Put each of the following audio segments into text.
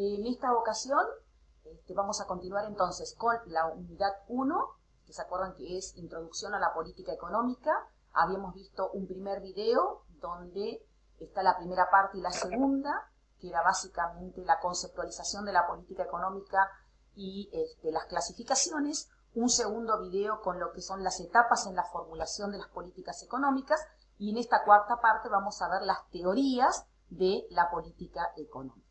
En esta ocasión vamos a continuar entonces con la unidad 1, que se acuerdan que es Introducción a la Política Económica. Habíamos visto un primer video donde está la primera parte y la segunda, que era básicamente la conceptualización de la política económica y las clasificaciones. Un segundo video con lo que son las etapas en la formulación de las políticas económicas. Y en esta cuarta parte vamos a ver las teorías de la política económica.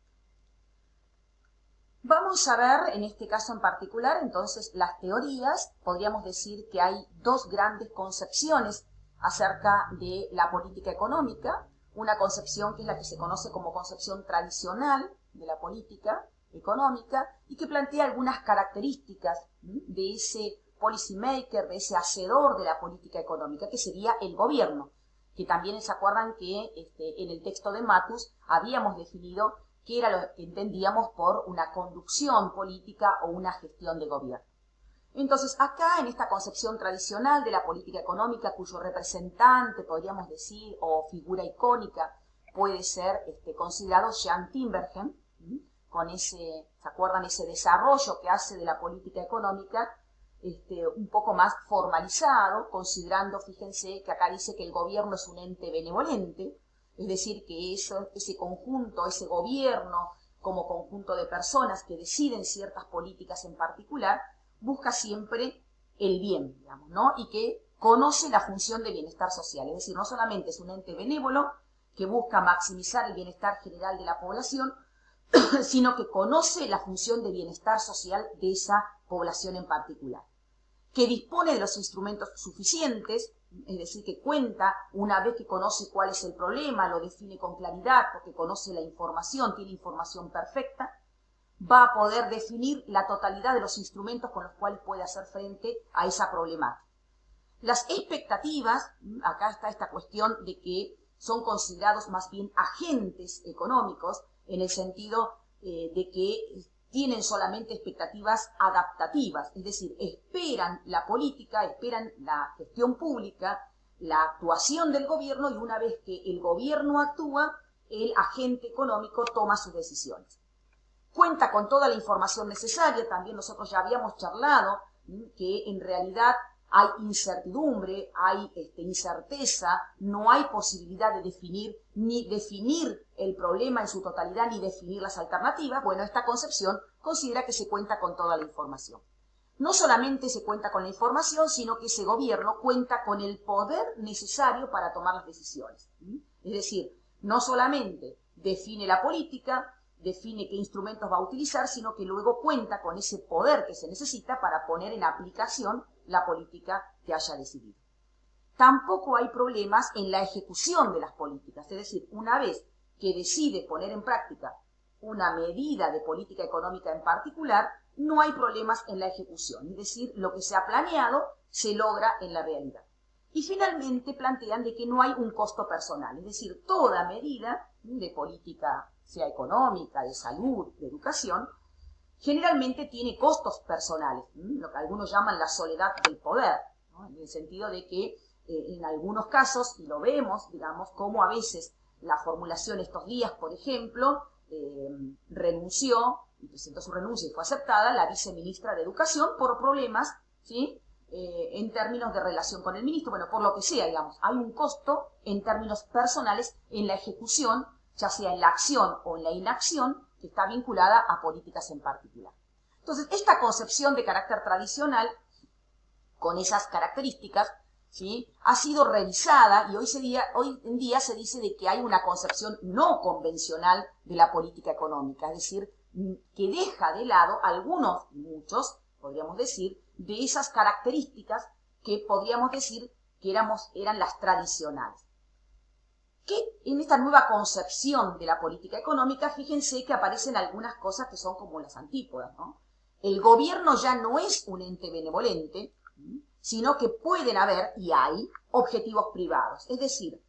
Vamos a ver, en este caso en particular, entonces, las teorías. Podríamos decir que hay dos grandes concepciones acerca de la política económica. Una concepción que es la que se conoce como concepción tradicional de la política económica y que plantea algunas características de ese policy maker, de ese hacedor de la política económica, que sería el gobierno, que también se acuerdan que en el texto de Matus habíamos definido qué era lo que entendíamos por una conducción política o una gestión de gobierno. Entonces, acá en esta concepción tradicional de la política económica, cuyo representante, podríamos decir, o figura icónica, puede ser considerado Jean Tinbergen, con ese, ¿se acuerdan? Ese desarrollo que hace de la política económica un poco más formalizado, considerando, fíjense, que acá dice que el gobierno es un ente benevolente, es decir, que ese conjunto, ese gobierno, como conjunto de personas que deciden ciertas políticas en particular, busca siempre el bien, digamos, ¿no? Y que conoce la función de bienestar social. Es decir, no solamente es un ente benévolo que busca maximizar el bienestar general de la población, sino que conoce la función de bienestar social de esa población en particular, que dispone de los instrumentos suficientes, es decir, que cuenta, una vez que conoce cuál es el problema, lo define con claridad, porque conoce la información, tiene información perfecta, va a poder definir la totalidad de los instrumentos con los cuales puede hacer frente a esa problemática. Las expectativas, acá está esta cuestión de que son considerados más bien agentes económicos, en el sentido de que tienen solamente expectativas adaptativas, es decir, esperan la política, esperan la gestión pública, la actuación del gobierno, y una vez que el gobierno actúa, el agente económico toma sus decisiones. Cuenta con toda la información necesaria. También nosotros ya habíamos charlado que en realidad hay incertidumbre, hay incerteza, no hay posibilidad de ni definir el problema en su totalidad, ni definir las alternativas. Bueno, esta concepción considera que se cuenta con toda la información. No solamente se cuenta con la información, sino que ese gobierno cuenta con el poder necesario para tomar las decisiones. Es decir, no solamente define la política, define qué instrumentos va a utilizar, sino que luego cuenta con ese poder que se necesita para poner en aplicación la política que haya decidido. Tampoco hay problemas en la ejecución de las políticas, es decir, una vez que decide poner en práctica una medida de política económica en particular, no hay problemas en la ejecución, es decir, lo que se ha planeado se logra en la realidad. Y finalmente plantean de que no hay un costo personal, es decir, toda medida de política, sea económica, de salud, de educación, generalmente tiene costos personales, lo que algunos llaman la soledad del poder, ¿no? En el sentido de que en algunos casos, y lo vemos, digamos, como a veces la formulación estos días, por ejemplo, renunció, y presentó su renuncia y fue aceptada, la viceministra de Educación por problemas, ¿sí? En términos de relación con el ministro, bueno, por lo que sea, digamos, hay un costo en términos personales en la ejecución, ya sea en la acción o en la inacción, que está vinculada a políticas en particular. Entonces, esta concepción de carácter tradicional, con esas características, ¿sí?, ha sido revisada y hoy en día se dice de que hay una concepción no convencional de la política económica, es decir, que deja de lado muchos, podríamos decir, de esas características que podríamos decir que eran las tradicionales. Que en esta nueva concepción de la política económica, fíjense que aparecen algunas cosas que son como las antípodas, ¿no? El gobierno ya no es un ente benevolente, sino que pueden haber, y hay, objetivos privados. Es decir,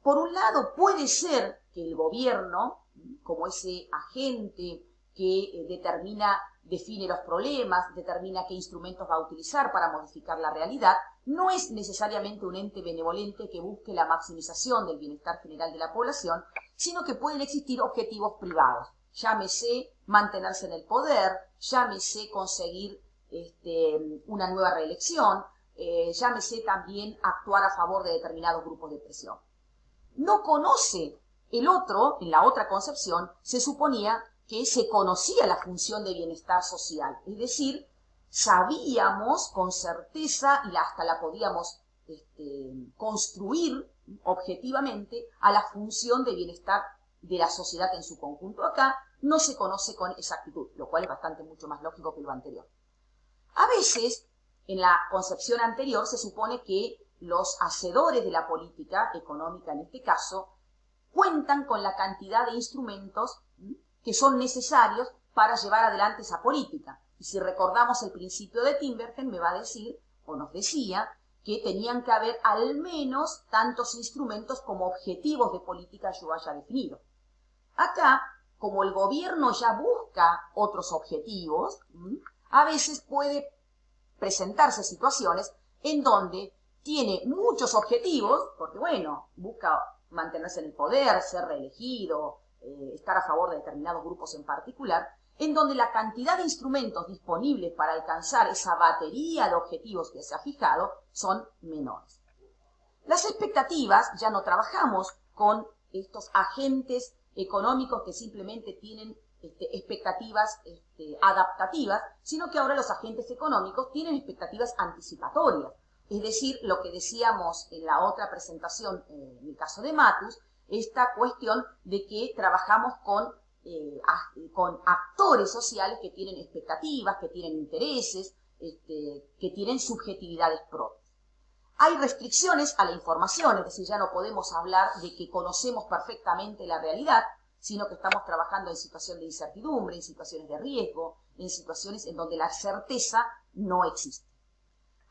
por un lado puede ser que el gobierno, como ese agente que define los problemas, determina qué instrumentos va a utilizar para modificar la realidad, no es necesariamente un ente benevolente que busque la maximización del bienestar general de la población, sino que pueden existir objetivos privados. llámese mantenerse en el poder, llámese conseguir una nueva reelección, llámese también actuar a favor de determinados grupos de presión. No conoce el otro, en la otra concepción, se suponía que se conocía la función de bienestar social, es decir, sabíamos con certeza y hasta la podíamos construir objetivamente a la función de bienestar de la sociedad en su conjunto. Acá no se conoce con exactitud, lo cual es bastante mucho más lógico que lo anterior. A veces, en la concepción anterior, se supone que los hacedores de la política económica, en este caso, cuentan con la cantidad de instrumentos que son necesarios para llevar adelante esa política. Y si recordamos el principio de Tinbergen, me va a decir, o nos decía, que tenían que haber al menos tantos instrumentos como objetivos de política yo haya definido. Acá, como el gobierno ya busca otros objetivos, a veces puede presentarse situaciones en donde tiene muchos objetivos, porque bueno, busca mantenerse en el poder, ser reelegido, estar a favor de determinados grupos en particular, en donde la cantidad de instrumentos disponibles para alcanzar esa batería de objetivos que se ha fijado son menores. Las expectativas, ya no trabajamos con estos agentes económicos que simplemente tienen expectativas adaptativas, sino que ahora los agentes económicos tienen expectativas anticipatorias. Es decir, lo que decíamos en la otra presentación, en el caso de Matus, esta cuestión de que trabajamos con actores sociales que tienen expectativas, que tienen intereses, que tienen subjetividades propias. Hay restricciones a la información, es decir, ya no podemos hablar de que conocemos perfectamente la realidad, sino que estamos trabajando en situaciones de incertidumbre, en situaciones de riesgo, en situaciones en donde la certeza no existe.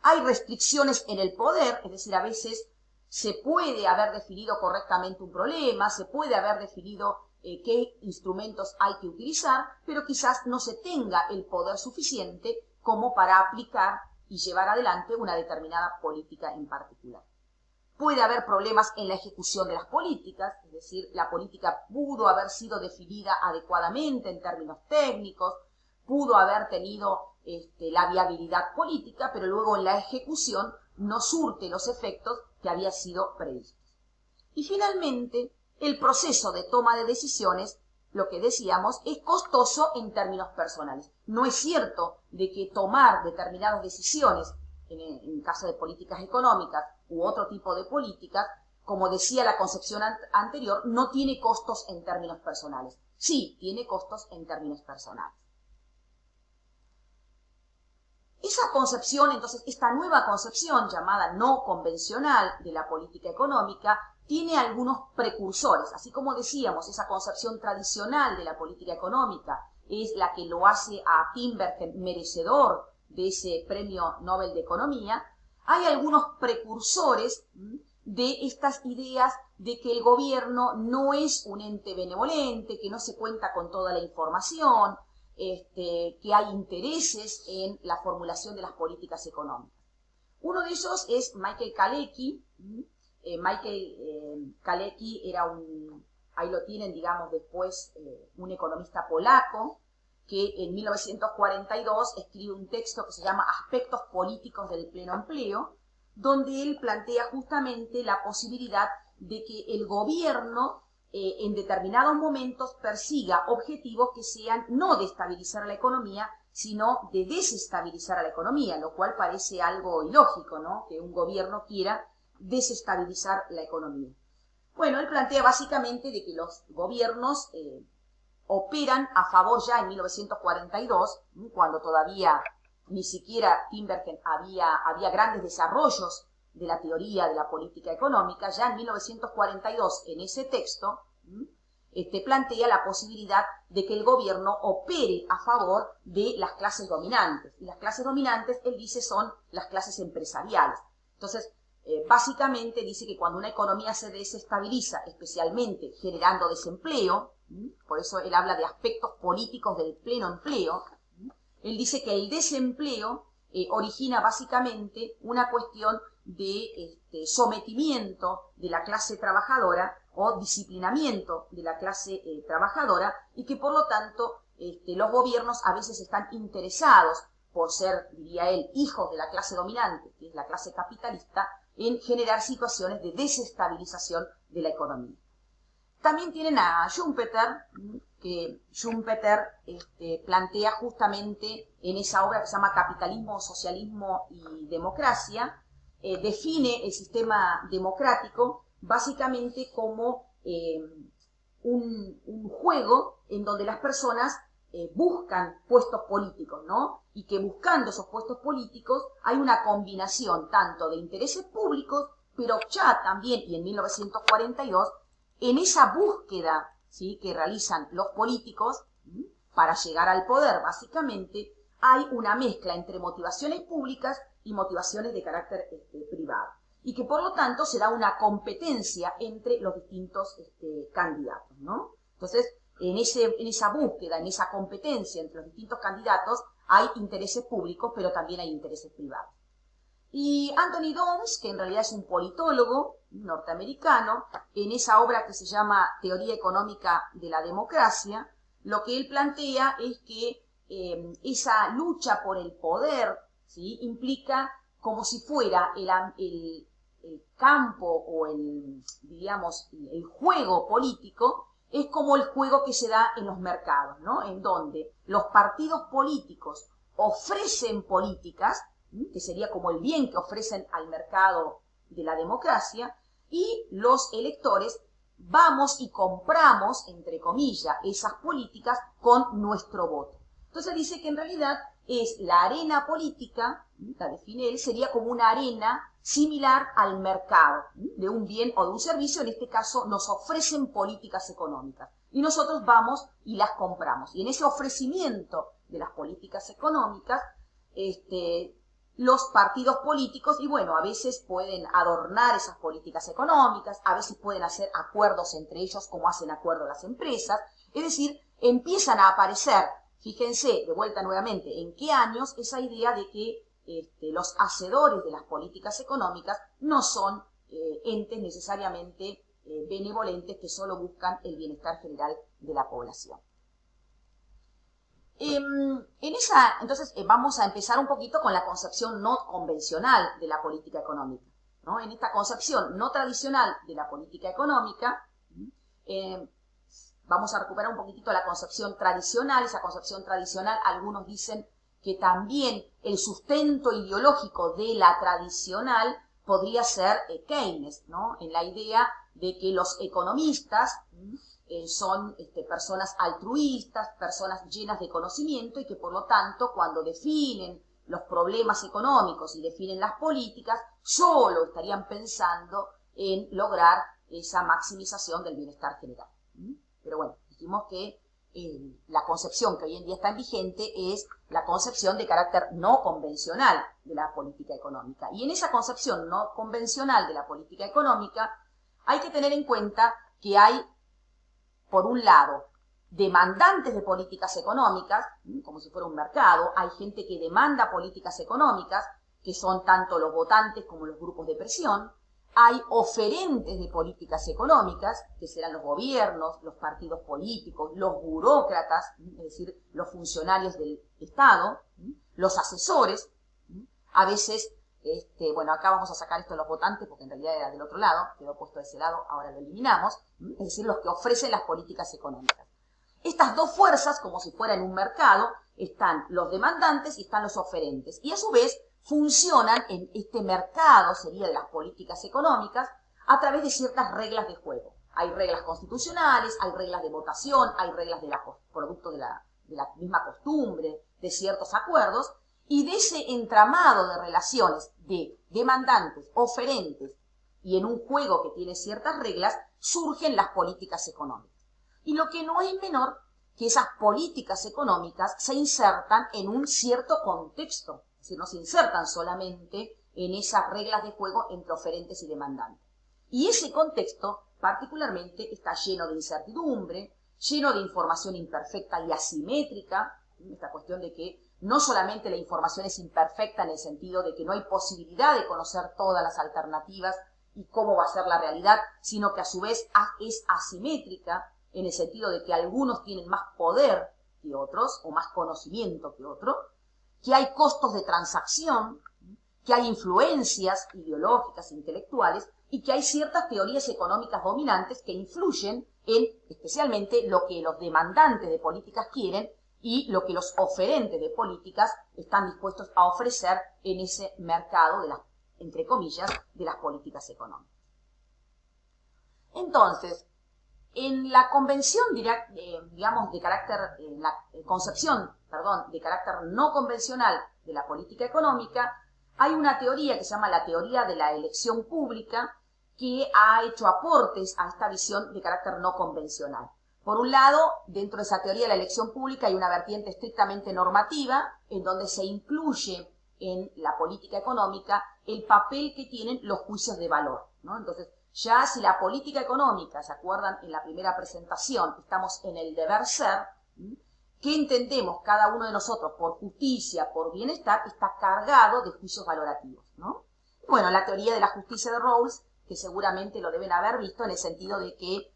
Hay restricciones en el poder, es decir, a veces se puede haber definido correctamente un problema, se puede haber definido qué instrumentos hay que utilizar, pero quizás no se tenga el poder suficiente como para aplicar y llevar adelante una determinada política en particular. Puede haber problemas en la ejecución de las políticas, es decir, la política pudo haber sido definida adecuadamente en términos técnicos, pudo haber tenido la viabilidad política, pero luego en la ejecución no surte los efectos que habían sido previstos. Y finalmente, el proceso de toma de decisiones, lo que decíamos, es costoso en términos personales. No es cierto de que tomar determinadas decisiones, en caso de políticas económicas u otro tipo de políticas, como decía la concepción anterior, no tiene costos en términos personales. Sí, tiene costos en términos personales. Esa concepción, entonces, esta nueva concepción llamada no convencional de la política económica, tiene algunos precursores. Así como decíamos, esa concepción tradicional de la política económica es la que lo hace a Tinbergen merecedor de ese premio Nobel de Economía, hay algunos precursores de estas ideas de que el gobierno no es un ente benevolente, que no se cuenta con toda la información, que hay intereses en la formulación de las políticas económicas. Uno de ellos es Michael Kalecki. Kalecki era ahí lo tienen, digamos, después un economista polaco que en 1942 escribe un texto que se llama Aspectos políticos del pleno empleo, donde él plantea justamente la posibilidad de que el gobierno en determinados momentos persiga objetivos que sean no de estabilizar la economía, sino de desestabilizar a la economía, lo cual parece algo ilógico, ¿no? Que un gobierno quiera desestabilizar la economía. Bueno, él plantea básicamente de que los gobiernos operan a favor ya en 1942, cuando todavía ni siquiera Tinbergen había grandes desarrollos de la teoría de la política económica. Ya en 1942, en ese texto, plantea la posibilidad de que el gobierno opere a favor de las clases dominantes. Y las clases dominantes, él dice, son las clases empresariales. Entonces, básicamente dice que cuando una economía se desestabiliza, especialmente generando desempleo, por eso él habla de aspectos políticos del pleno empleo, él dice que el desempleo origina básicamente una cuestión de sometimiento de la clase trabajadora o disciplinamiento de la clase trabajadora, y que por lo tanto los gobiernos a veces están interesados por ser, diría él, hijos de la clase dominante, que es la clase capitalista, en generar situaciones de desestabilización de la economía. También tienen a Schumpeter, que Schumpeter plantea justamente en esa obra que se llama Capitalismo, Socialismo y Democracia, define el sistema democrático básicamente como un juego en donde las personas buscan puestos políticos, ¿no? Y que buscando esos puestos políticos hay una combinación tanto de intereses públicos, pero ya también, y en 1942, en esa búsqueda, ¿sí?, que realizan los políticos para llegar al poder, básicamente, hay una mezcla entre motivaciones públicas y motivaciones de carácter privado. Y que por lo tanto se da una competencia entre los distintos candidatos, ¿no? Entonces, en esa búsqueda, en esa competencia entre los distintos candidatos, hay intereses públicos, pero también hay intereses privados. Y Anthony Downs, que en realidad es un politólogo norteamericano, en esa obra que se llama Teoría Económica de la Democracia, lo que él plantea es que esa lucha por el poder, ¿sí?, implica como si fuera el campo o digamos, el juego político, es como el juego que se da en los mercados, ¿no? En donde los partidos políticos ofrecen políticas, que sería como el bien que ofrecen al mercado de la democracia, y los electores vamos y compramos, entre comillas, esas políticas con nuestro voto. Entonces dice que en realidad es la arena política, la define él, sería como una arena similar al mercado de un bien o de un servicio. En este caso nos ofrecen políticas económicas y nosotros vamos y las compramos. Y en ese ofrecimiento de las políticas económicas, los partidos políticos, y bueno, a veces pueden adornar esas políticas económicas, a veces pueden hacer acuerdos entre ellos como hacen acuerdos las empresas, es decir, empiezan a aparecer, fíjense de vuelta nuevamente en qué años, esa idea de que los hacedores de las políticas económicas no son entes necesariamente benevolentes que solo buscan el bienestar general de la población. Entonces vamos a empezar un poquito con la concepción no convencional de la política económica, ¿no? En esta concepción no tradicional de la política económica, vamos a recuperar un poquitito la concepción tradicional. Esa concepción tradicional, algunos dicen que también el sustento ideológico de la tradicional podría ser Keynes, ¿no? En la idea de que los economistas son personas altruistas, personas llenas de conocimiento, y que por lo tanto cuando definen los problemas económicos y definen las políticas, solo estarían pensando en lograr esa maximización del bienestar general. Pero bueno, dijimos que la concepción que hoy en día está vigente es la concepción de carácter no convencional de la política económica. Y en esa concepción no convencional de la política económica hay que tener en cuenta que hay, por un lado, demandantes de políticas económicas, como si fuera un mercado. Hay gente que demanda políticas económicas, que son tanto los votantes como los grupos de presión. Hay oferentes de políticas económicas, que serán los gobiernos, los partidos políticos, los burócratas, es decir, los funcionarios del Estado, los asesores. A veces, bueno, acá vamos a sacar esto de los votantes, porque en realidad era del otro lado, quedó puesto de ese lado, ahora lo eliminamos, es decir, los que ofrecen las políticas económicas. Estas dos fuerzas, como si fuera en un mercado, están los demandantes y están los oferentes, y a su vez funcionan en este mercado, sería de las políticas económicas, a través de ciertas reglas de juego. Hay reglas constitucionales, hay reglas de votación, hay reglas producto de la misma costumbre, de ciertos acuerdos, y de ese entramado de relaciones de demandantes, oferentes, y en un juego que tiene ciertas reglas, surgen las políticas económicas. Y lo que no es menor que esas políticas económicas se insertan en un cierto contexto, es decir, no se insertan solamente en esas reglas de juego entre oferentes y demandantes. Y ese contexto particularmente está lleno de incertidumbre, lleno de información imperfecta y asimétrica, esta cuestión de que no solamente la información es imperfecta en el sentido de que no hay posibilidad de conocer todas las alternativas y cómo va a ser la realidad, sino que a su vez es asimétrica en el sentido de que algunos tienen más poder que otros o más conocimiento que otros, que hay costos de transacción, que hay influencias ideológicas e intelectuales y que hay ciertas teorías económicas dominantes que influyen en especialmente lo que los demandantes de políticas quieren y lo que los oferentes de políticas están dispuestos a ofrecer en ese mercado de las, entre comillas, de las políticas económicas. Entonces, en la convención, digamos, de carácter, en la concepción, perdón, de carácter no convencional de la política económica, hay una teoría que se llama la teoría de la elección pública que ha hecho aportes a esta visión de carácter no convencional. Por un lado, dentro de esa teoría de la elección pública hay una vertiente estrictamente normativa en donde se incluye en la política económica el papel que tienen los juicios de valor, ¿no? Entonces, ya si la política económica, ¿se acuerdan? En la primera presentación estamos en el deber ser, ¿qué entendemos cada uno de nosotros por justicia, por bienestar? Está cargado de juicios valorativos, ¿no? Bueno, la teoría de la justicia de Rawls, que seguramente lo deben haber visto en el sentido de que,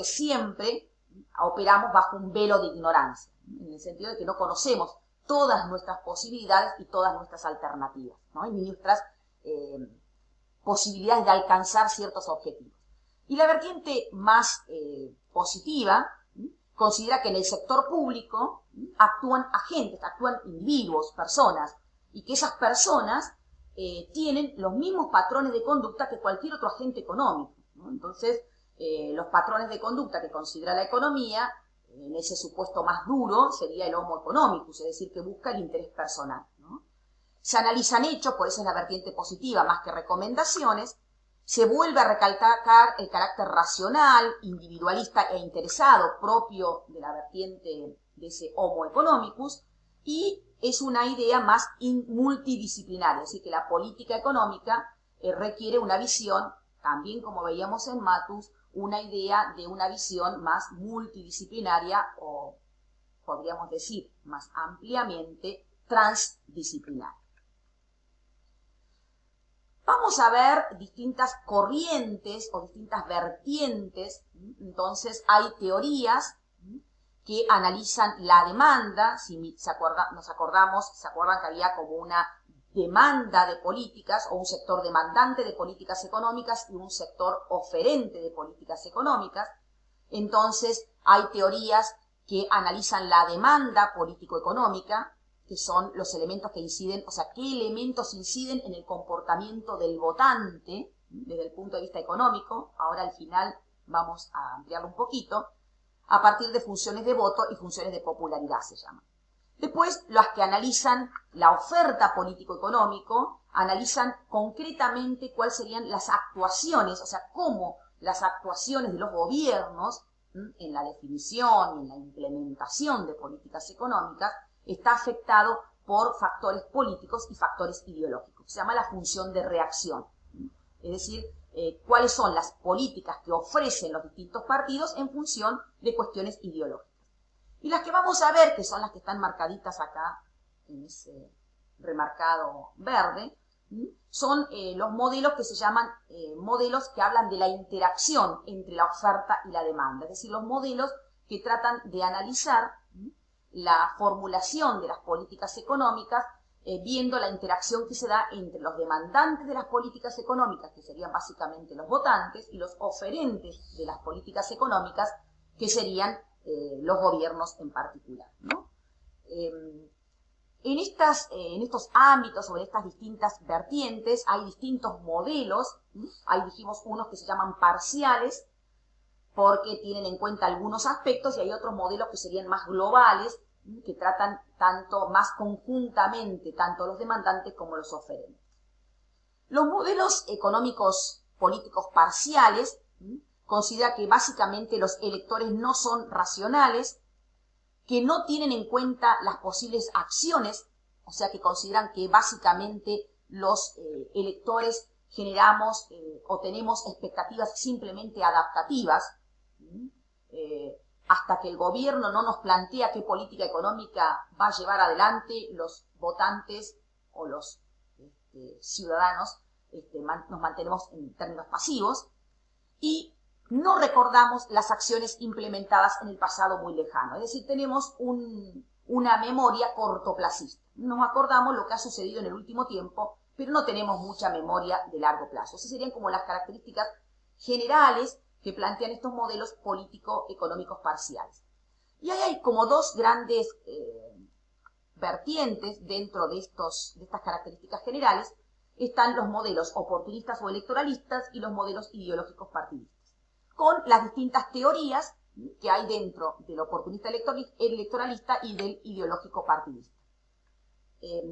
siempre operamos bajo un velo de ignorancia, en el sentido de que no conocemos todas nuestras posibilidades y todas nuestras alternativas, ¿no? Y nuestras posibilidades de alcanzar ciertos objetivos. Y la vertiente más positiva considera que en el sector público actúan agentes, actúan individuos, personas, y que esas personas tienen los mismos patrones de conducta que cualquier otro agente económico, ¿no? Entonces, los patrones de conducta que considera la economía, en ese supuesto más duro, sería el homo economicus, es decir, que busca el interés personal, ¿no? Se analizan hechos, por eso es la vertiente positiva, más que recomendaciones. Se vuelve a recalcar el carácter racional, individualista e interesado propio de la vertiente de ese homo economicus, y es una idea más multidisciplinaria, es decir, que la política económica requiere una visión, también como veíamos en Matus, una idea de una visión más multidisciplinaria o, podríamos decir, más ampliamente transdisciplinaria. Vamos a ver distintas corrientes o distintas vertientes. Entonces, hay teorías que analizan la demanda. Si se acuerdan que había como una demanda de políticas o un sector demandante de políticas económicas y un sector oferente de políticas económicas. Entonces, hay teorías que analizan la demanda político-económica, que son los elementos que inciden, o sea, qué elementos inciden en el comportamiento del votante desde el punto de vista económico. Ahora al final vamos a ampliarlo un poquito, a partir de funciones de voto y funciones de popularidad se llaman. Después, las que analizan la oferta político-económico, analizan concretamente cuáles serían las actuaciones, o sea, cómo las actuaciones de los gobiernos en la definición y en la implementación de políticas económicas está afectado por factores políticos y factores ideológicos. Se llama la función de reacción. Es decir, cuáles son las políticas que ofrecen los distintos partidos en función de cuestiones ideológicas. Y las que vamos a ver, que son las que están marcaditas acá, en ese remarcado verde, son los modelos que se llaman modelos que hablan de la interacción entre la oferta y la demanda. Es decir, los modelos que tratan de analizar la formulación de las políticas económicas, viendo la interacción que se da entre los demandantes de las políticas económicas, que serían básicamente los votantes, y los oferentes de las políticas económicas, que serían los gobiernos en particular, ¿no? En estos ámbitos o en estas distintas vertientes hay distintos modelos. Hay, dijimos, unos que se llaman parciales, porque tienen en cuenta algunos aspectos, y hay otros modelos que serían más globales, que tratan tanto más conjuntamente, tanto los demandantes como los oferentes. Los modelos económicos políticos parciales considera que básicamente los electores no son racionales, que no tienen en cuenta las posibles acciones, o sea que consideran que básicamente los electores generamos o tenemos expectativas simplemente adaptativas, hasta que el gobierno no nos plantea qué política económica va a llevar adelante, los votantes o los ciudadanos nos mantenemos en términos pasivos y no recordamos las acciones implementadas en el pasado muy lejano. Es decir, tenemos una memoria cortoplacista. Nos acordamos lo que ha sucedido en el último tiempo, pero no tenemos mucha memoria de largo plazo. Esas serían como las características generales que plantean estos modelos político-económicos parciales. Y ahí hay como dos grandes vertientes dentro de estas características generales. Están los modelos oportunistas o electoralistas y los modelos ideológicos partidistas, con las distintas teorías que hay dentro del oportunista electoralista y del ideológico partidista.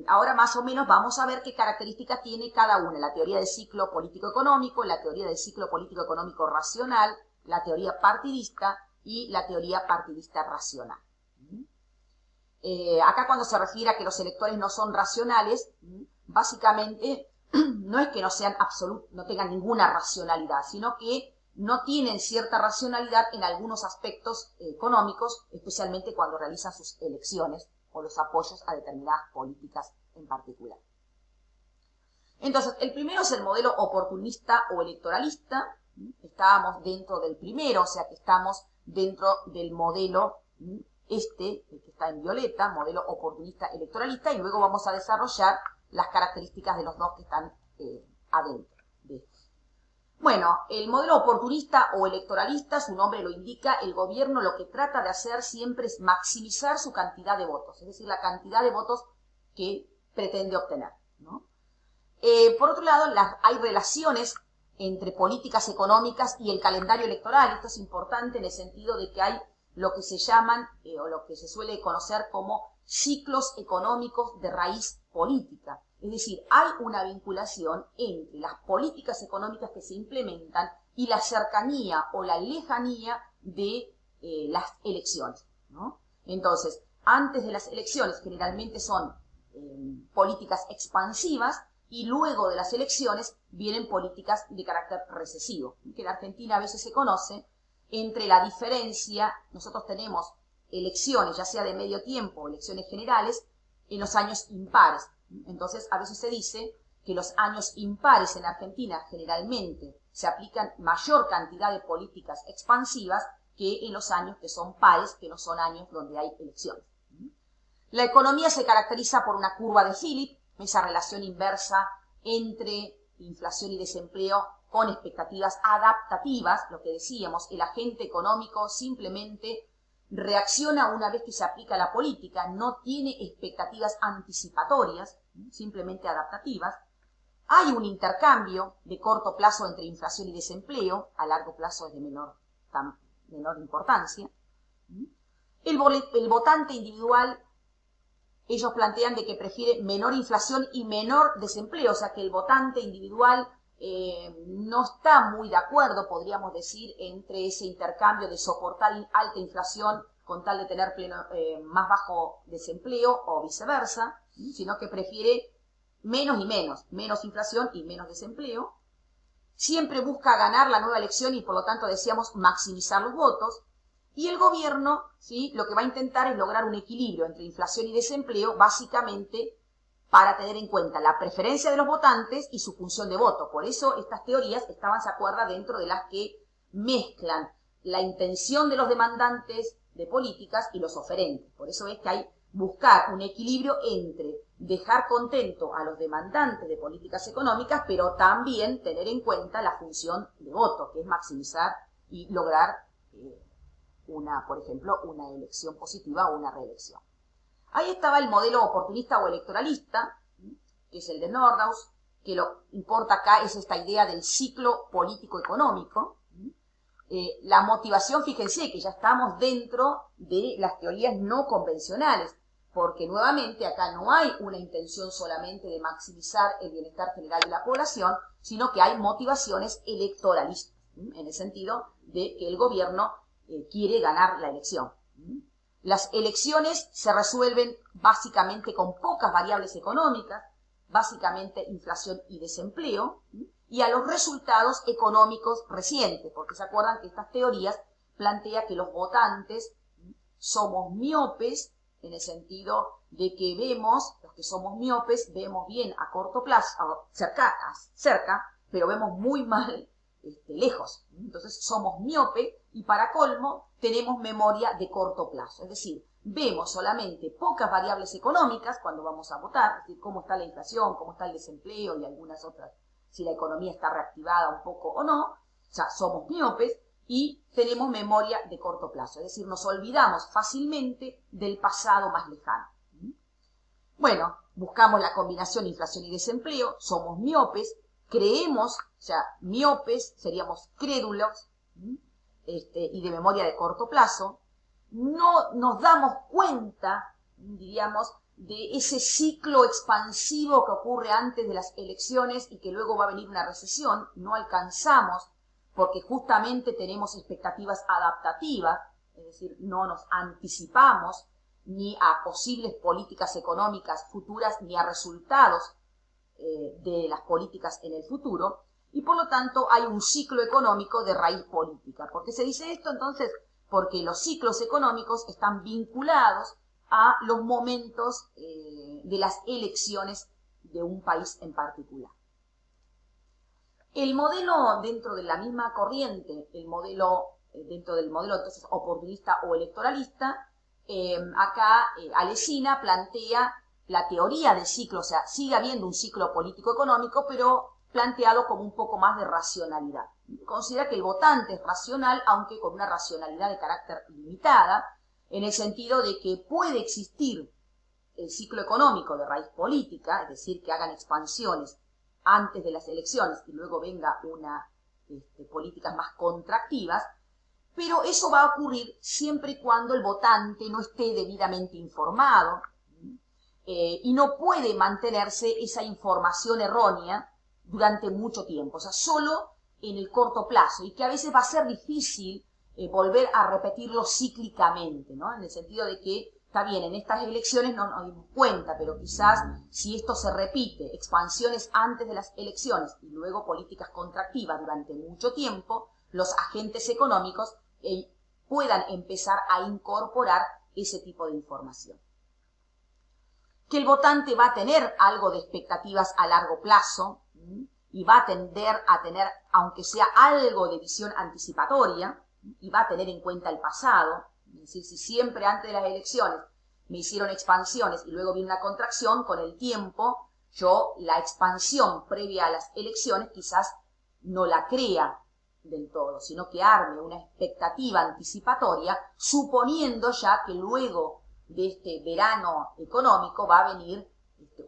Ahora más o menos vamos a ver qué características tiene cada una: la teoría del ciclo político-económico, la teoría del ciclo político-económico racional, la teoría partidista y la teoría partidista racional. Acá cuando se refiere a que los electores no son racionales, básicamente no es que no sean no tengan ninguna racionalidad, sino que no tienen cierta racionalidad en algunos aspectos económicos, especialmente cuando realizan sus elecciones o los apoyos a determinadas políticas en particular. Entonces, el primero es el modelo oportunista o electoralista. Estábamos dentro del primero, o sea que estamos dentro del modelo el que está en violeta, modelo oportunista electoralista, y luego vamos a desarrollar las características de los dos que están adentro de esto. Bueno, el modelo oportunista o electoralista, su nombre lo indica, el gobierno lo que trata de hacer siempre es maximizar su cantidad de votos, es decir, la cantidad de votos que pretende obtener, ¿no? Por otro lado, hay relaciones entre políticas económicas y el calendario electoral. Esto es importante en el sentido de que hay lo que se llaman, o lo que se suele conocer como ciclos económicos de raíz política. Es decir, hay una vinculación entre las políticas económicas que se implementan y la cercanía o la lejanía de las elecciones, ¿no? Entonces, antes de las elecciones generalmente son políticas expansivas y luego de las elecciones vienen políticas de carácter recesivo, que en Argentina a veces se conoce entre la diferencia. Nosotros tenemos elecciones, ya sea de medio tiempo o elecciones generales, en los años impares. Entonces, a veces se dice que los años impares en Argentina generalmente se aplican mayor cantidad de políticas expansivas que en los años que son pares, que no son años donde hay elecciones. La economía se caracteriza por una curva de Philip, esa relación inversa entre inflación y desempleo con expectativas adaptativas, lo que decíamos, el agente económico simplemente reacciona una vez que se aplica la política, no tiene expectativas anticipatorias, simplemente adaptativas. Hay un intercambio de corto plazo entre inflación y desempleo, a largo plazo es de menor importancia. El votante individual, ellos plantean de que prefiere menor inflación y menor desempleo, o sea que el votante individual no está muy de acuerdo, podríamos decir, entre ese intercambio de soportar alta inflación con tal de tener más bajo desempleo o viceversa, sino que prefiere menos y menos inflación y menos desempleo. Siempre busca ganar la nueva elección y por lo tanto decíamos maximizar los votos. Y el gobierno, ¿sí?, lo que va a intentar es lograr un equilibrio entre inflación y desempleo, básicamente para tener en cuenta la preferencia de los votantes y su función de voto. Por eso estas teorías estaban, se acuerda, dentro de las que mezclan la intención de los demandantes de políticas y los oferentes. Por eso es que hay buscar un equilibrio entre dejar contento a los demandantes de políticas económicas, pero también tener en cuenta la función de voto, que es maximizar y lograr por ejemplo, una elección positiva o una reelección. Ahí estaba el modelo oportunista o electoralista, que es el de Nordhaus, que lo que importa acá es esta idea del ciclo político-económico. La motivación, fíjense que ya estamos dentro de las teorías no convencionales, porque nuevamente acá no hay una intención solamente de maximizar el bienestar general de la población, sino que hay motivaciones electoralistas, en el sentido de que el gobierno quiere ganar la elección. Las elecciones se resuelven básicamente con pocas variables económicas, básicamente inflación y desempleo, y a los resultados económicos recientes, porque se acuerdan que estas teorías plantean que los votantes somos miopes, en el sentido de que vemos, los que somos miopes vemos bien a corto plazo, cerca, pero vemos muy mal lejos. Entonces somos miope y para colmo tenemos memoria de corto plazo. Es decir, vemos solamente pocas variables económicas cuando vamos a votar, es decir, cómo está la inflación, cómo está el desempleo y algunas otras, si la economía está reactivada un poco o no. O sea, somos miopes y tenemos memoria de corto plazo. Es decir, nos olvidamos fácilmente del pasado más lejano. Bueno, buscamos la combinación inflación y desempleo, somos miopes, creemos, o sea, miopes, seríamos crédulos, y de memoria de corto plazo, no nos damos cuenta, diríamos, de ese ciclo expansivo que ocurre antes de las elecciones y que luego va a venir una recesión, no alcanzamos porque justamente tenemos expectativas adaptativas, es decir, no nos anticipamos ni a posibles políticas económicas futuras ni a resultados de las políticas en el futuro, y por lo tanto hay un ciclo económico de raíz política. ¿Por qué se dice esto? Entonces, porque los ciclos económicos están vinculados a los momentos de las elecciones de un país en particular. El modelo dentro de la misma corriente, el modelo dentro del modelo entonces oportunista o electoralista, acá Alesina plantea la teoría del ciclo, o sea, sigue habiendo un ciclo político-económico, pero planteado como un poco más de racionalidad. Considera que el votante es racional, aunque con una racionalidad de carácter limitada, en el sentido de que puede existir el ciclo económico de raíz política, es decir, que hagan expansiones antes de las elecciones y luego venga una políticas más contractivas, pero eso va a ocurrir siempre y cuando el votante no esté debidamente informado y no puede mantenerse esa información errónea durante mucho tiempo, o sea, solo en el corto plazo, y que a veces va a ser difícil volver a repetirlo cíclicamente, ¿no? En el sentido de que, está bien, en estas elecciones no nos dimos cuenta, pero quizás si esto se repite, expansiones antes de las elecciones y luego políticas contractivas durante mucho tiempo, los agentes económicos puedan empezar a incorporar ese tipo de información. Que el votante va a tener algo de expectativas a largo plazo y va a tender a tener, aunque sea algo de visión anticipatoria, y va a tener en cuenta el pasado. Es decir, si siempre antes de las elecciones me hicieron expansiones y luego viene una contracción, con el tiempo yo la expansión previa a las elecciones quizás no la crea del todo, sino que arme una expectativa anticipatoria, suponiendo ya que luego de este verano económico va a venir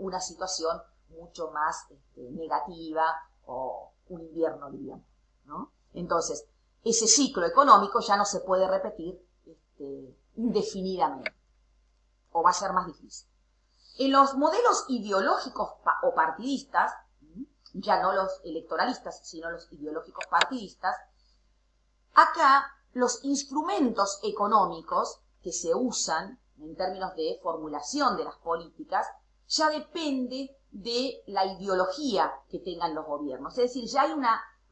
una situación mucho más negativa o un invierno, diríamos, ¿no? Entonces, ese ciclo económico ya no se puede repetir indefinidamente, o va a ser más difícil. En los modelos ideológicos o partidistas, ya no los electoralistas, sino los ideológicos partidistas, acá los instrumentos económicos que se usan en términos de formulación de las políticas ya depende de la ideología que tengan los gobiernos. Es decir, ya hay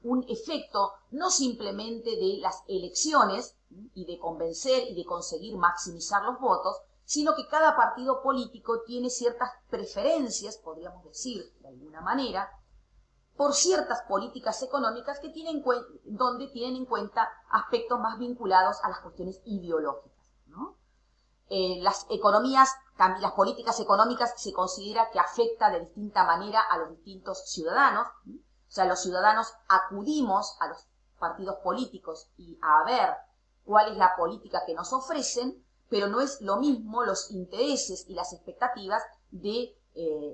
un efecto no simplemente de las elecciones y de convencer y de conseguir maximizar los votos, sino que cada partido político tiene ciertas preferencias, podríamos decir de alguna manera, por ciertas políticas económicas que donde tienen en cuenta aspectos más vinculados a las cuestiones ideológicas, ¿no? Las políticas económicas se considera que afecta de distinta manera a los distintos ciudadanos. O sea, los ciudadanos acudimos a los partidos políticos y a ver cuál es la política que nos ofrecen, pero no es lo mismo los intereses y las expectativas de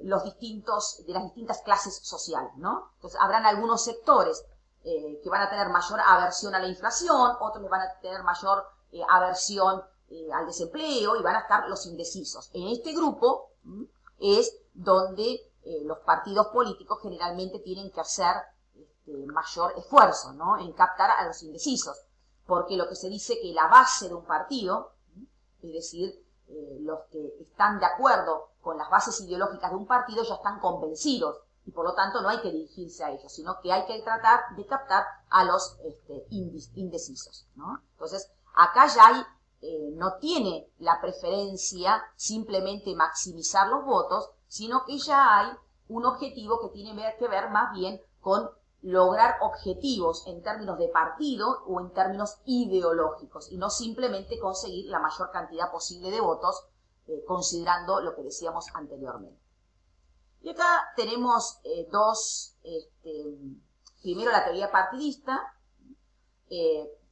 las distintas clases sociales, ¿no? Entonces, habrán algunos sectores que van a tener mayor aversión a la inflación, otros van a tener mayor aversión al desempleo, y van a estar los indecisos. En este grupo es donde los partidos políticos generalmente tienen que hacer mayor esfuerzo, ¿no?, en captar a los indecisos, porque lo que se dice que la base de un partido, es decir, los que están de acuerdo con las bases ideológicas de un partido ya están convencidos, y por lo tanto no hay que dirigirse a ellos, sino que hay que tratar de captar a los indecisos, ¿no? Entonces, acá ya no tiene la preferencia simplemente maximizar los votos, sino que ya hay un objetivo que tiene que ver más bien con lograr objetivos en términos de partido o en términos ideológicos, y no simplemente conseguir la mayor cantidad posible de votos, considerando lo que decíamos anteriormente. Y acá tenemos primero la teoría partidista,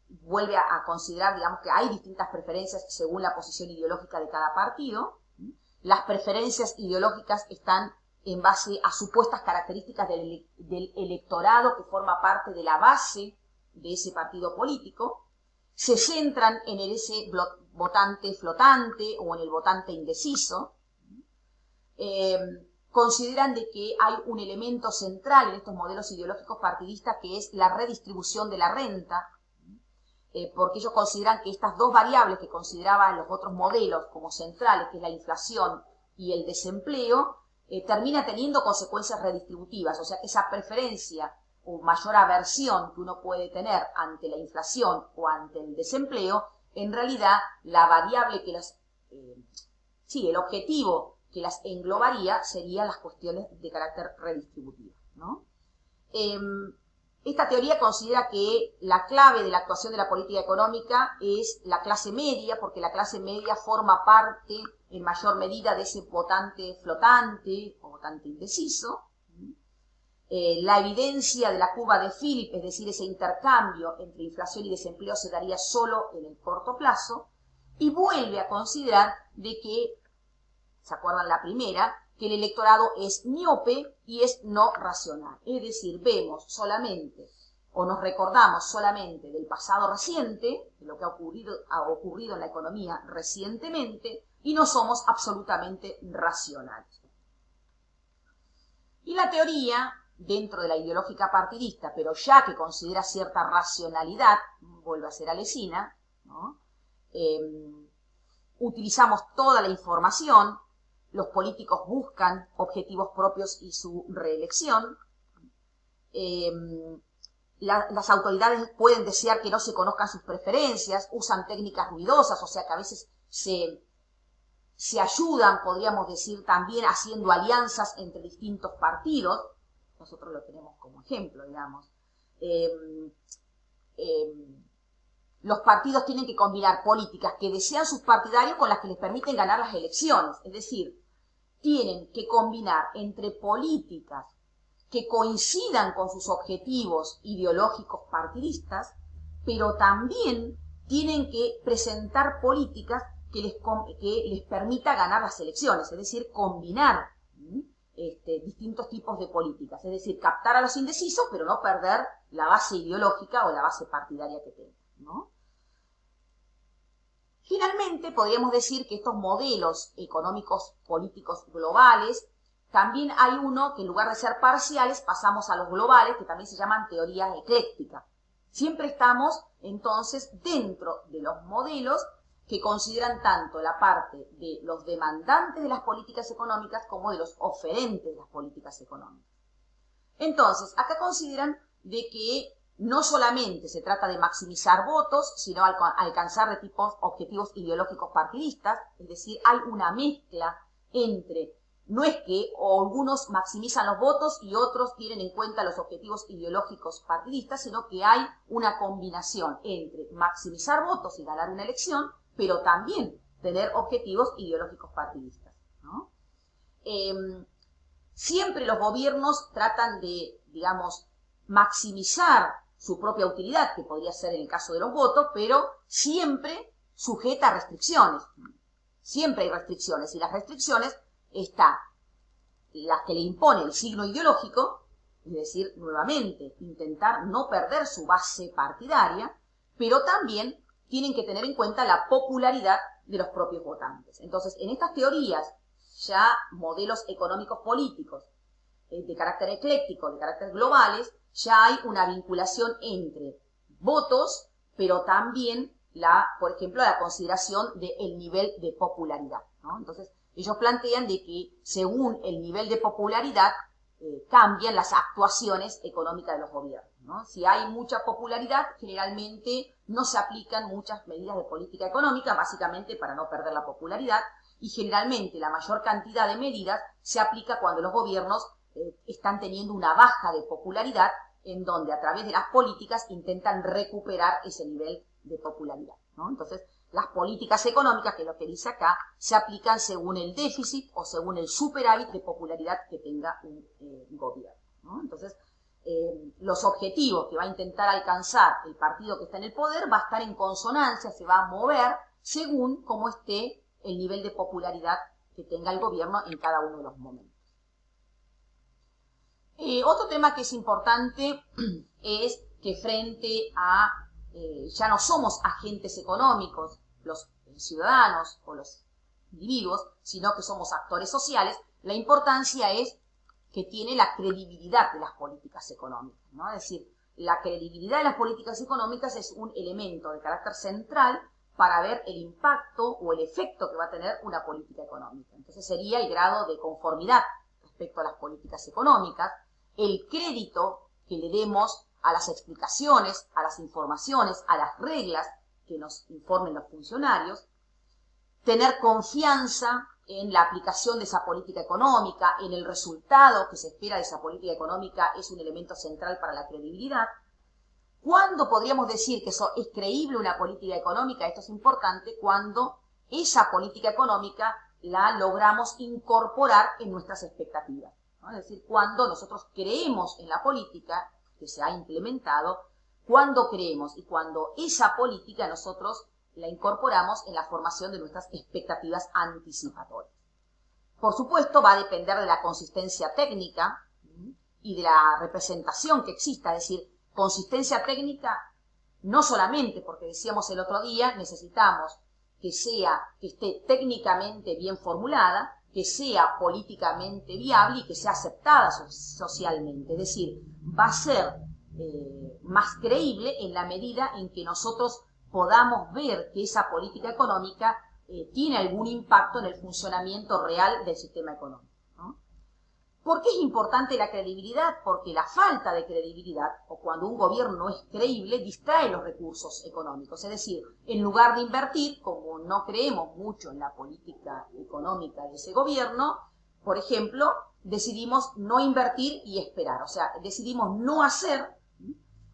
vuelve a considerar, digamos, que hay distintas preferencias según la posición ideológica de cada partido. Las preferencias ideológicas están en base a supuestas características del electorado que forma parte de la base de ese partido político, se centran en ese votante flotante o en el votante indeciso, consideran de que hay un elemento central en estos modelos ideológicos partidistas que es la redistribución de la renta, porque ellos consideran que estas dos variables que consideraban los otros modelos como centrales, que es la inflación y el desempleo, termina teniendo consecuencias redistributivas, o sea que esa preferencia o mayor aversión que uno puede tener ante la inflación o ante el desempleo, en realidad la variable que el objetivo que las englobaría serían las cuestiones de carácter redistributivo, ¿no? Esta teoría considera que la clave de la actuación de la política económica es la clase media, porque la clase media forma parte en mayor medida de ese votante flotante o votante indeciso. La evidencia de la curva de Philip, es decir, ese intercambio entre inflación y desempleo, se daría solo en el corto plazo, y vuelve a considerar de que, ¿se acuerdan la primera?, que el electorado es miope y es no racional. Es decir, vemos solamente o nos recordamos solamente del pasado reciente, de lo que ha ocurrido en la economía recientemente, y no somos absolutamente racionales. Y la teoría, dentro de la ideológica partidista, pero ya que considera cierta racionalidad, vuelve a ser alesina, ¿no? Utilizamos toda la información, los políticos buscan objetivos propios y su reelección, las autoridades pueden desear que no se conozcan sus preferencias, usan técnicas ruidosas, o sea que a veces se ayudan, podríamos decir, también haciendo alianzas entre distintos partidos. Nosotros lo tenemos como ejemplo, digamos. Los partidos tienen que combinar políticas que desean sus partidarios con las que les permiten ganar las elecciones. Es decir, tienen que combinar entre políticas que coincidan con sus objetivos ideológicos partidistas, pero también tienen que presentar políticas que les permita ganar las elecciones, es decir, combinar distintos tipos de políticas, es decir, captar a los indecisos, pero no perder la base ideológica o la base partidaria que tengan, ¿no? Finalmente, podríamos decir que estos modelos económicos políticos globales, también hay uno que en lugar de ser parciales pasamos a los globales, que también se llaman teoría ecléctica. Siempre estamos entonces dentro de los modelos que consideran tanto la parte de los demandantes de las políticas económicas como de los oferentes de las políticas económicas. Entonces, acá consideran de que no solamente se trata de maximizar votos, sino alcanzar objetivos ideológicos partidistas, es decir, hay una mezcla entre, no es que algunos maximizan los votos y otros tienen en cuenta los objetivos ideológicos partidistas, sino que hay una combinación entre maximizar votos y ganar una elección, pero también tener objetivos ideológicos partidistas, ¿no? Siempre los gobiernos tratan de, digamos, maximizar su propia utilidad, que podría ser en el caso de los votos, pero siempre sujeta a restricciones. Siempre hay restricciones, y las restricciones están las que le impone el signo ideológico, es decir, nuevamente, intentar no perder su base partidaria, pero también tienen que tener en cuenta la popularidad de los propios votantes. Entonces, en estas teorías, ya modelos económicos políticos de carácter ecléctico, de carácter globales, ya hay una vinculación entre votos, pero también, por ejemplo, la consideración del nivel de popularidad, ¿no? Entonces, ellos plantean de que según el nivel de popularidad cambian las actuaciones económicas de los gobiernos, ¿no? Si hay mucha popularidad, generalmente no se aplican muchas medidas de política económica, básicamente para no perder la popularidad, Y generalmente la mayor cantidad de medidas se aplica cuando los gobiernos están teniendo una baja de popularidad, en donde a través de las políticas intentan recuperar ese nivel de popularidad, ¿no? Entonces, las políticas económicas, que es lo que dice acá, se aplican según el déficit o según el superávit de popularidad que tenga un gobierno, ¿no? Entonces, los objetivos que va a intentar alcanzar el partido que está en el poder va a estar en consonancia, se va a mover según cómo esté el nivel de popularidad que tenga el gobierno en cada uno de los momentos. Otro tema que es importante es que frente a, ya no somos agentes económicos, los ciudadanos o los individuos, sino que somos actores sociales, la importancia es que tiene la credibilidad de las políticas económicas, ¿no? Es decir, la credibilidad de las políticas económicas es un elemento de carácter central para ver el impacto o el efecto que va a tener una política económica. Entonces sería el grado de conformidad respecto a las políticas económicas, el crédito que le demos a las explicaciones, a las informaciones, a las reglas que nos informen los funcionarios, tener confianza en la aplicación de esa política económica, en el resultado que se espera de esa política económica, es un elemento central para la credibilidad. ¿Cuándo podríamos decir que eso es creíble una política económica? Esto es importante cuando esa política económica la logramos incorporar en nuestras expectativas, ¿no? Es decir, cuando nosotros creemos en la política que se ha implementado, cuando creemos y cuando esa política nosotros la incorporamos en la formación de nuestras expectativas anticipatorias. Por supuesto, va a depender de la consistencia técnica y de la representación que exista, es decir, consistencia técnica no solamente porque decíamos el otro día, necesitamos que esté técnicamente bien formulada, que sea políticamente viable y que sea aceptada socialmente. Es decir, va a ser más creíble en la medida en que nosotros podamos ver que esa política económica tiene algún impacto en el funcionamiento real del sistema económico, ¿no? ¿Por qué es importante la credibilidad? Porque la falta de credibilidad, o cuando un gobierno no es creíble, distrae los recursos económicos. Es decir, en lugar de invertir, como no creemos mucho en la política económica de ese gobierno, por ejemplo, decidimos no invertir y esperar. O sea, decidimos no hacer.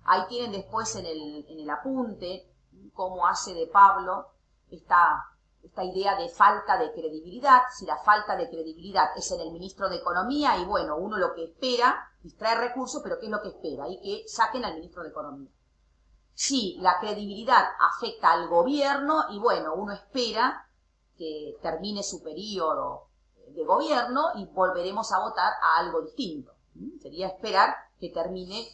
Ahí tienen después en el apunte cómo hace de Pablo esta idea de falta de credibilidad. Si la falta de credibilidad es en el ministro de Economía, y bueno, uno lo que espera, distrae recursos, pero ¿qué es lo que espera? Y que saquen al ministro de Economía. Si la credibilidad afecta al gobierno, y bueno, uno espera que termine su periodo de gobierno y volveremos a votar a algo distinto. Sería esperar que termine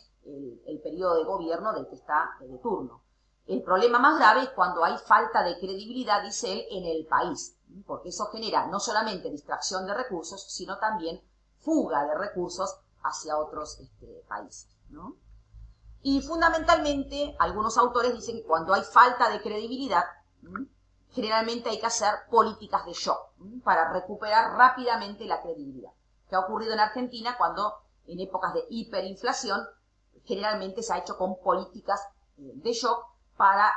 el periodo de gobierno del que está de turno. El problema más grave es cuando hay falta de credibilidad, dice él, en el país, porque eso genera no solamente distracción de recursos, sino también fuga de recursos hacia otros países, ¿no? Y fundamentalmente, algunos autores dicen que cuando hay falta de credibilidad, generalmente hay que hacer políticas de shock para recuperar rápidamente la credibilidad. Que ha ocurrido en Argentina cuando en épocas de hiperinflación, generalmente se ha hecho con políticas de shock para,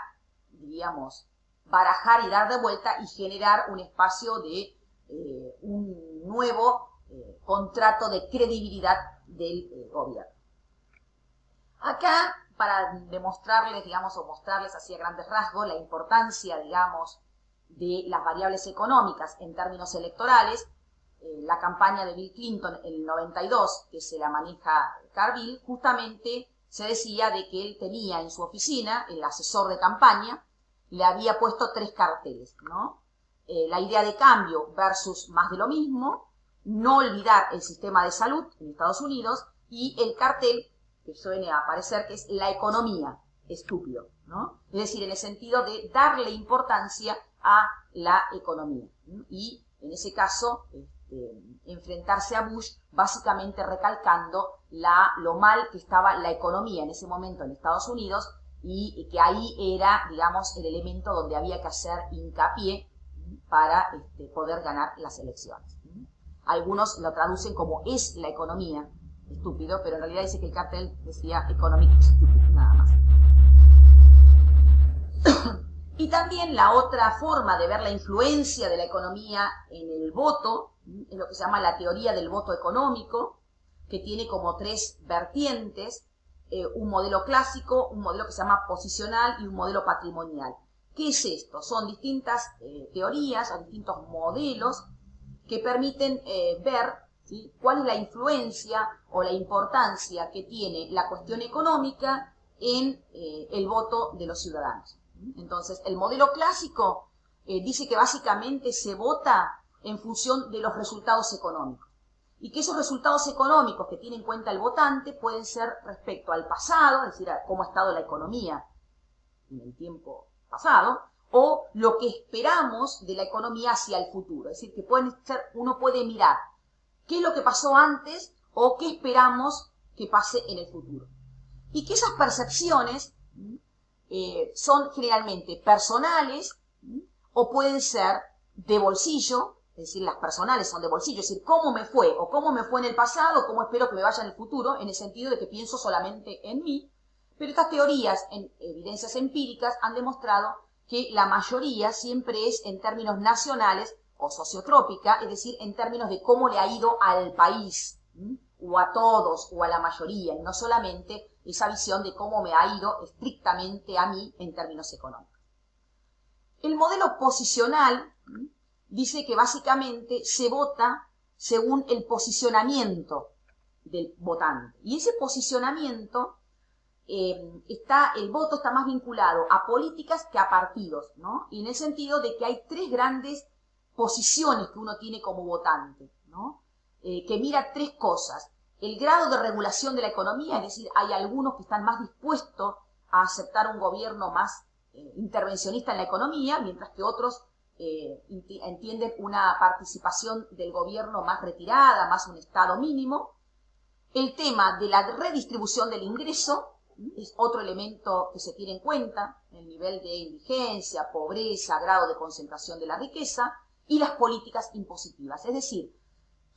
diríamos, barajar y dar de vuelta y generar un espacio de un nuevo contrato de credibilidad del gobierno. Acá, para demostrarles, digamos, o mostrarles así a grandes rasgos la importancia, digamos, de las variables económicas en términos electorales, la campaña de Bill Clinton en el 92, que se la maneja Carville, justamente se decía de que él tenía en su oficina, el asesor de campaña, le había puesto 3 carteles, ¿no? La idea de cambio versus más de lo mismo, no olvidar el sistema de salud en Estados Unidos, y el cartel que suene a aparecer que es la economía, estúpido, ¿no? Es decir, en el sentido de darle importancia a la economía, ¿no? Y en ese caso, enfrentarse a Bush básicamente recalcando lo mal que estaba la economía en ese momento en Estados Unidos y que ahí era, digamos, el elemento donde había que hacer hincapié para poder ganar las elecciones. Algunos lo traducen como es la economía, estúpido, pero en realidad dice que el cartel decía economic stupid, nada más. Y también la otra forma de ver la influencia de la economía en el voto es lo que se llama la teoría del voto económico, que tiene como tres vertientes, un modelo clásico, un modelo que se llama posicional y un modelo patrimonial. ¿Qué es esto? Son distintas teorías o distintos modelos que permiten ver, ¿sí?, cuál es la influencia o la importancia que tiene la cuestión económica en el voto de los ciudadanos. Entonces, el modelo clásico dice que básicamente se vota en función de los resultados económicos y que esos resultados económicos que tiene en cuenta el votante pueden ser respecto al pasado, es decir, a cómo ha estado la economía en el tiempo pasado, o lo que esperamos de la economía hacia el futuro. Es decir, que uno puede mirar qué es lo que pasó antes o qué esperamos que pase en el futuro. Y que esas percepciones son generalmente personales o pueden ser de bolsillo, es decir, las personales son de bolsillo, es decir, cómo me fue o cómo me fue en el pasado, cómo espero que me vaya en el futuro, en el sentido de que pienso solamente en mí. Pero estas teorías, en evidencias empíricas, han demostrado que la mayoría siempre es en términos nacionales o sociotrópica, es decir, en términos de cómo le ha ido al país, o a todos, o a la mayoría, y no solamente esa visión de cómo me ha ido estrictamente a mí en términos económicos. El modelo posicional dice que básicamente se vota según el posicionamiento del votante. Y ese posicionamiento, el voto está más vinculado a políticas que a partidos, ¿no? Y en el sentido de que hay tres grandes posiciones que uno tiene como votante, ¿no? Que mira tres cosas. El grado de regulación de la economía, es decir, hay algunos que están más dispuestos a aceptar un gobierno más intervencionista en la economía, mientras que otros entienden una participación del gobierno más retirada, más un estado mínimo. El tema de la redistribución del ingreso es otro elemento que se tiene en cuenta, el nivel de indigencia, pobreza, grado de concentración de la riqueza, y las políticas impositivas. Es decir,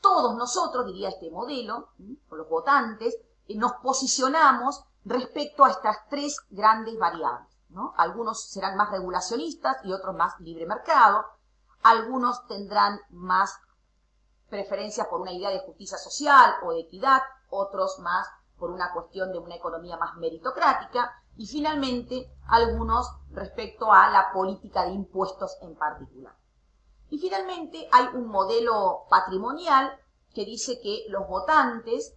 todos nosotros, diría este modelo, con los votantes, nos posicionamos respecto a estas tres grandes variables, ¿no? Algunos serán más regulacionistas y otros más libre mercado. Algunos tendrán más preferencia por una idea de justicia social o de equidad, otros más por una cuestión de una economía más meritocrática, y finalmente algunos respecto a la política de impuestos en particular. Y finalmente hay un modelo patrimonial que dice que los votantes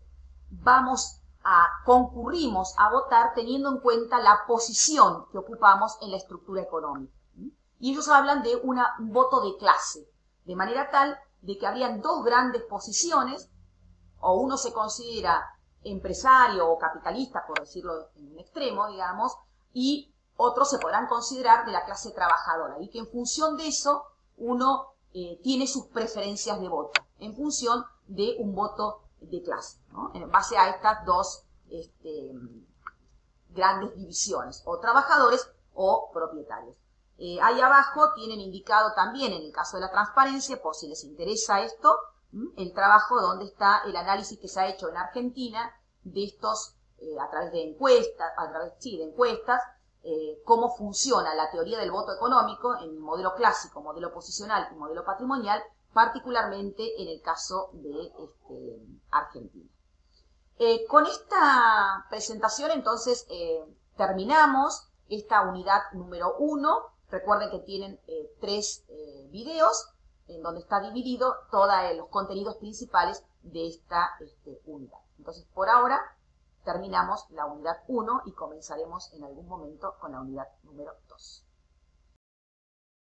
concurrimos a votar teniendo en cuenta la posición que ocupamos en la estructura económica. Y ellos hablan de un voto de clase, de manera tal de que habrían dos grandes posiciones, o uno se considera empresario o capitalista, por decirlo en un extremo, digamos, y otros se podrán considerar de la clase trabajadora, y que en función de eso uno tiene sus preferencias de voto, en función de un voto de clase, ¿no? En base a estas dos grandes divisiones, o trabajadores o propietarios. Ahí abajo tienen indicado también, en el caso de la transparencia, por si les interesa esto, el trabajo donde está el análisis que se ha hecho en Argentina de estos, a través de encuestas, cómo funciona la teoría del voto económico en el modelo clásico, modelo posicional y modelo patrimonial, particularmente en el caso de Argentina. Con esta presentación, entonces, terminamos esta unidad número 1. Recuerden que tienen 3 videos en donde está dividido todos los contenidos principales de esta unidad. Entonces, por ahora, terminamos la unidad 1 y comenzaremos en algún momento con la unidad número 2.